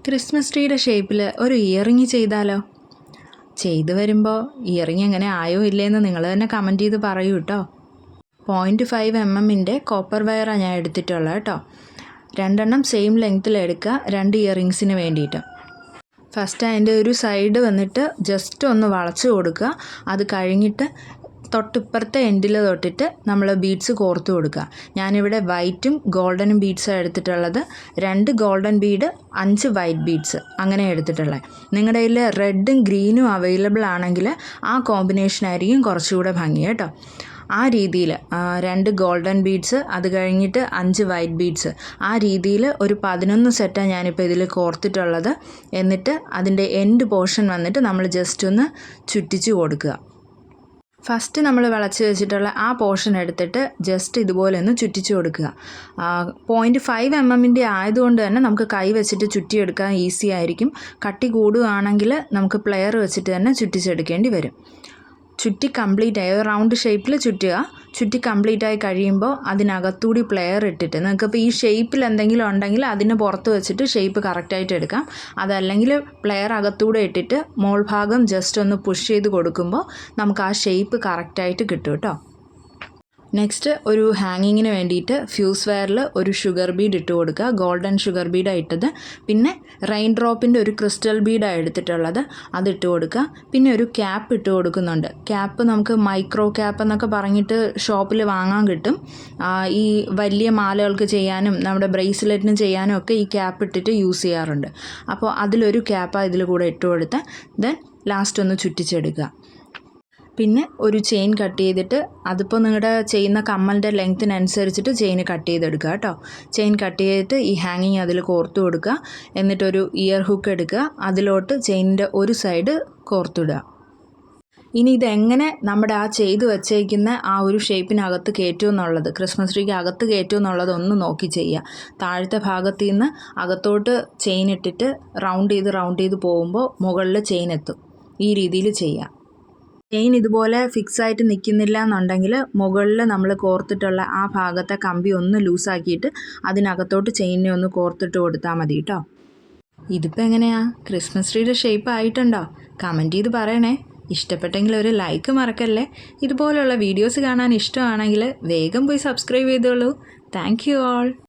Christmas ട്രീയുടെ ഷേപ്പിൽ ഒരു ഇയറിങ് ചെയ്താലോ? ചെയ്തു വരുമ്പോൾ ഇയറിങ് എങ്ങനെ ആയോ ഇല്ലേന്ന് നിങ്ങൾ തന്നെ കമൻറ്റ് ചെയ്ത് പറയൂ കേട്ടോ. 0.5 mm കോപ്പർ വയറാണ് ഞാൻ എടുത്തിട്ടുള്ളത് കേട്ടോ. 2 എണ്ണം സെയിം ലെങ്ത്തിൽ എടുക്കുക, 2 ഇയറിങ്സിന് വേണ്ടിയിട്ട്. ഫസ്റ്റ് അതിൻ്റെ ഒരു സൈഡ് വന്നിട്ട് ജസ്റ്റ് ഒന്ന് വളച്ച് കൊടുക്കുക. അത് കഴിഞ്ഞിട്ട് തൊട്ടിപ്പുറത്തെ എൻഡിൽ തൊട്ടിട്ട് നമ്മൾ ബീഡ്സ് കോർത്ത് കൊടുക്കുക. ഞാനിവിടെ വൈറ്റും ഗോൾഡനും ബീഡ്സാണ് എടുത്തിട്ടുള്ളത്. 2 ഗോൾഡൻ ബീഡ്, 5 വൈറ്റ് ബീഡ്സ് അങ്ങനെ എടുത്തിട്ടുള്ളത്. നിങ്ങളുടെ കയ്യിൽ റെഡും ഗ്രീനും അവൈലബിൾ ആണെങ്കിൽ ആ കോമ്പിനേഷൻ ആയിരിക്കും കുറച്ചുകൂടെ ഭംഗി കേട്ടോ. ആ രീതിയിൽ 2 ഗോൾഡൻ ബീഡ്സ്, അത് കഴിഞ്ഞിട്ട് 5 വൈറ്റ് ബീഡ്സ്, ആ രീതിയിൽ ഒരു 11 സെറ്റാണ് ഞാനിപ്പോൾ ഇതിൽ കോർത്തിട്ടുള്ളത്. എന്നിട്ട് അതിൻ്റെ എൻഡ് പോർഷൻ വന്നിട്ട് നമ്മൾ ജസ്റ്റ് ഒന്ന് ചുറ്റിച്ച് കൊടുക്കുക. ഫസ്റ്റ് നമ്മൾ വളച്ച് വെച്ചിട്ടുള്ള ആ പോർഷൻ എടുത്തിട്ട് ജസ്റ്റ് ഇതുപോലെ ഒന്ന് ചുറ്റിച്ച് കൊടുക്കുക. 0.5 mm ആയതുകൊണ്ട് തന്നെ നമുക്ക് കൈ വെച്ചിട്ട് ചുറ്റിയെടുക്കാൻ ഈസി ആയിരിക്കും. കട്ടി കൂടുകയാണെങ്കിൽ നമുക്ക് പ്ലെയർ വെച്ചിട്ട് തന്നെ ചുറ്റിച്ചെടുക്കേണ്ടി വരും. ചുറ്റി കംപ്ലീറ്റ് ആയി റൗണ്ട് ഷേപ്പിൽ ചുറ്റുക. ചുറ്റി കംപ്ലീറ്റ് ആയി കഴിയുമ്പോൾ അതിനകത്തൂടി പ്ലെയർ ഇട്ടിട്ട് നിങ്ങൾക്കിപ്പോൾ ഈ ഷേപ്പിൽ എന്തെങ്കിലും ഉണ്ടെങ്കിൽ അതിന് പുറത്ത് വെച്ചിട്ട് ഷേപ്പ് കറക്റ്റായിട്ട് എടുക്കാം. അതല്ലെങ്കിൽ പ്ലെയർ അകത്തൂടെ ഇട്ടിട്ട് മോൾ ഭാഗം ജസ്റ്റ് ഒന്ന് പുഷ് ചെയ്ത് കൊടുക്കുമ്പോൾ നമുക്ക് ആ ഷേപ്പ് കറക്റ്റായിട്ട് കിട്ടും കേട്ടോ. നെക്സ്റ്റ് ഒരു ഹാങ്ങിങ്ങിന് വേണ്ടിയിട്ട് ഫ്യൂസ് വയറിൽ ഒരു ഷുഗർ ബീഡ് ഇട്ട് കൊടുക്കുക. ഗോൾഡൻ ഷുഗർ ബീഡാണ് ഇട്ടത്. പിന്നെ റെയിൻ ഡ്രോപ്പിൻ്റെ ഒരു ക്രിസ്റ്റൽ ബീഡാണ് എടുത്തിട്ടുള്ളത്, അതിട്ട് കൊടുക്കുക. പിന്നെ ഒരു ക്യാപ്പ് ഇട്ട് കൊടുക്കുന്നുണ്ട്. ക്യാപ്പ് നമുക്ക് മൈക്രോ ക്യാപ്പ് എന്നൊക്കെ പറഞ്ഞിട്ട് ഷോപ്പിൽ വാങ്ങാൻ കിട്ടും. ഈ വലിയ മാലകൾക്ക് ചെയ്യാനും നമ്മുടെ ബ്രേസ്ലെറ്റിന് ചെയ്യാനും ഒക്കെ ഈ ക്യാപ്പ് ഇട്ടിട്ട് യൂസ് ചെയ്യാറുണ്ട്. അപ്പോൾ അതിലൊരു ക്യാപ്പാണ് ഇതിൽ കൂടെ ഇട്ട് കൊടുത്ത് ദെൻ ലാസ്റ്റ് ഒന്ന് ചുറ്റിച്ചെടുക്കുക. പിന്നെ ഒരു ചെയിൻ കട്ട് ചെയ്തിട്ട് അതിപ്പോൾ നിങ്ങളുടെ ചെയ്യുന്ന കമ്മലിൻ്റെ ലെങ്ത്തിനനുസരിച്ചിട്ട് ചെയിൻ കട്ട് ചെയ്തെടുക്കുക കേട്ടോ. ചെയിൻ കട്ട് ചെയ്തിട്ട് ഈ ഹാങ്ങിങ് അതിൽ കോർത്ത് കൊടുക്കുക. എന്നിട്ടൊരു ഇയർ ഹുക്ക് എടുക്കുക, അതിലോട്ട് ചെയിനിൻ്റെ ഒരു സൈഡ് കോർത്തിടുക. ഇനി ഇതെങ്ങനെ നമ്മുടെ ആ ചെയ്ത് വച്ചേക്കുന്ന ആ ഒരു ഷേപ്പിനകത്ത് കയറ്റുമെന്നുള്ളത്, ക്രിസ്മസ് ട്രീക്ക് അകത്ത് കയറ്റുമെന്നുള്ളത് ഒന്ന് നോക്കി ചെയ്യുക. താഴത്തെ ഭാഗത്തു നിന്ന് അകത്തോട്ട് ചെയിൻ ഇട്ടിട്ട് റൗണ്ട് ചെയ്ത് പോകുമ്പോൾ മുകളിൽ ചെയിൻ എത്തും. ഈ രീതിയിൽ ചെയ്യുക. ചെയിൻ ഇതുപോലെ ഫിക്സായിട്ട് നിൽക്കുന്നില്ല എന്നുണ്ടെങ്കിൽ മുകളിൽ നമ്മൾ കോർത്തിട്ടുള്ള ആ ഭാഗത്തെ കമ്പി ഒന്ന് ലൂസാക്കിയിട്ട് അതിനകത്തോട്ട് ചെയിനെ ഒന്ന് കോർത്തിട്ട് കൊടുത്താൽ മതി കേട്ടോ. ഇതിപ്പോൾ എങ്ങനെയാണ്, ക്രിസ്മസ് ട്രീയുടെ ഷേപ്പ് ആയിട്ടുണ്ടോ? കമൻറ്റ് ചെയ്ത് പറയണേ. ഇഷ്ടപ്പെട്ടെങ്കിൽ ഒരു ലൈക്ക് മറക്കല്ലേ. ഇതുപോലുള്ള വീഡിയോസ് കാണാൻ ഇഷ്ടമാണെങ്കിൽ വേഗം പോയി സബ്സ്ക്രൈബ് ചെയ്തോളൂ. Thank you all.